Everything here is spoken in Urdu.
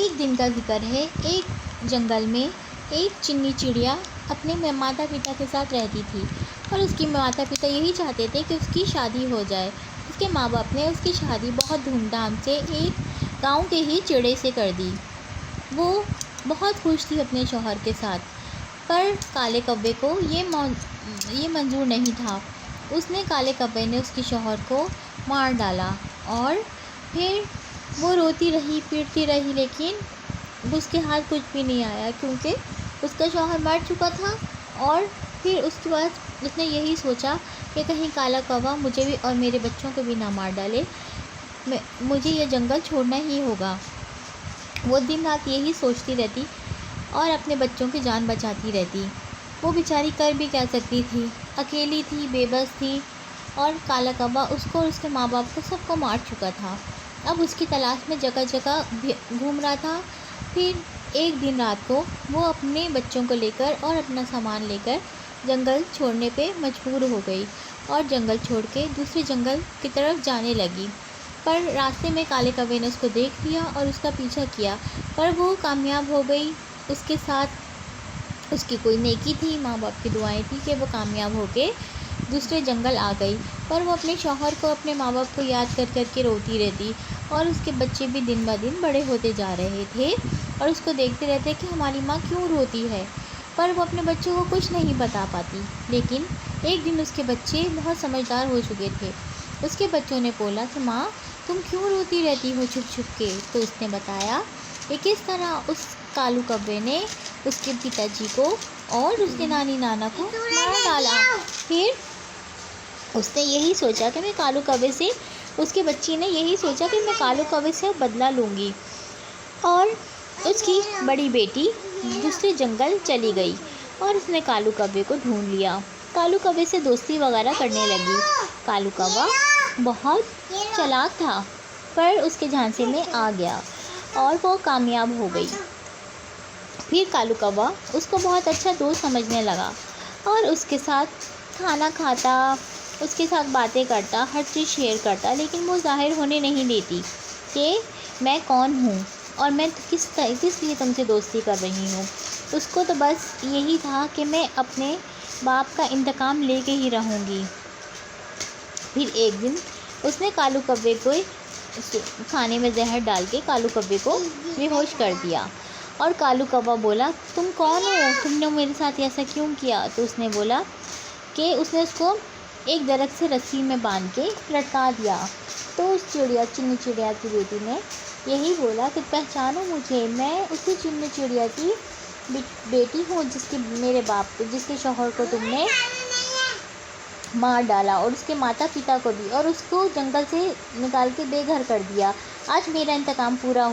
ایک دن کا ذکر ہے، ایک جنگل میں ایک چنی چڑیا اپنے ماتا پتا کے ساتھ رہتی تھی، اور اس کی ماتا پتا یہی چاہتے تھے کہ اس کی شادی ہو جائے۔ اس کے ماں باپ نے اس کی شادی بہت دھوم دھام سے ایک گاؤں کے ہی چڑے سے کر دی۔ وہ بہت خوش تھی اپنے شوہر کے ساتھ، پر کالے کبے کو یہ منظور نہیں تھا۔ کالے کبے نے اس کے شوہر کو مار ڈالا، اور پھر وہ روتی رہی پیٹتی رہی، لیکن اس کے ہاتھ کچھ بھی نہیں آیا کیونکہ اس کا شوہر مر چکا تھا۔ اور پھر اس کے بعد اس نے یہی سوچا کہ کہیں کالا کوا مجھے بھی اور میرے بچوں کو بھی نہ مار ڈالے، مجھے یہ جنگل چھوڑنا ہی ہوگا۔ وہ دن رات یہی سوچتی رہتی اور اپنے بچوں کی جان بچاتی رہتی۔ وہ بیچاری کر بھی کیا سکتی تھی، اکیلی تھی، بے بس تھی، اور کالا کوا اس کو اور اس کے ماں باپ کو سب کو مار چکا تھا۔ اب اس کی تلاش میں جگہ جگہ گھوم رہا تھا۔ پھر ایک دن رات کو وہ اپنے بچوں کو لے کر اور اپنا سامان لے کر جنگل چھوڑنے پہ مجبور ہو گئی، اور جنگل چھوڑ کے دوسرے جنگل کی طرف جانے لگی۔ پر راستے میں کالے کوے نے اس کو دیکھ لیا اور اس کا پیچھا کیا، پر وہ کامیاب ہو گئی۔ اس کے ساتھ اس کی کوئی نیکی تھی، ماں باپ کی دعائیں تھیں کہ وہ کامیاب ہو کے دوسرے جنگل آ گئی۔ پر وہ اپنے شوہر کو، اپنے ماں باپ کو یاد کر کر کے روتی رہتی، اور اس کے بچے بھی دن بہ دن بڑے ہوتے جا رہے تھے، اور اس کو دیکھتے رہتے کہ ہماری ماں کیوں روتی ہے، پر وہ اپنے بچوں کو کچھ نہیں بتا پاتی۔ لیکن ایک دن اس کے بچے بہت سمجھدار ہو چکے تھے۔ اس کے بچوں نے بولا کہ ماں تم کیوں روتی رہتی ہو چھپ چھپ کے؟ تو اس نے بتایا کہ کس طرح اس کالو کبے نے اس کے پتا جی کو اور اس کے نانی نانا کو مار ڈالا۔ پھر اس نے یہی سوچا کہ میں کالو کبے سے، اس کے بچی نے یہی سوچا کہ میں کالو کبے سے بدلہ لوں گی، اور اس کی بڑی بیٹی دوسرے جنگل چلی گئی، اور اس نے کالو کبے کو ڈھونڈ لیا۔ کالو کبے سے دوستی وغیرہ کرنے لگی۔ کالو کوا بہت چالاک تھا، پر اس کے جھانسے میں آ گیا اور وہ کامیاب ہو گئی۔ پھر کالو کوا اس کو بہت اچھا دوست سمجھنے لگا، اور اس کے ساتھ کھانا کھاتا، اس کے ساتھ باتیں کرتا، ہر چیز شیئر کرتا، لیکن وہ ظاہر ہونے نہیں دیتی کہ میں کون ہوں اور میں کس لیے تم سے دوستی کر رہی ہوں۔ اس کو تو بس یہی تھا کہ میں اپنے باپ کا انتقام لے کے ہی رہوں گی۔ پھر ایک دن اس نے کالو کبے کو کھانے میں زہر ڈال کے کالو کبے کو بے ہوش کر دیا، اور کالو کوا بولا تم کون ہو، تم نے میرے ساتھ ایسا کیوں کیا؟ تو اس نے بولا کہ اس نے اس کو ایک درخت سے رسی میں باندھ کے لٹکا دیا۔ تو اس چنی چڑیا کی بیٹی نے یہی بولا کہ پہچانو مجھے، میں اسی چنی چڑیا کی بیٹی ہوں جس کے شوہر کو تم نے مار ڈالا، اور اس کے ماتا پتا کو بھی، اور اس کو جنگل سے نکال کے بے گھر کر دیا۔ آج میرا انتقام پورا ہوا۔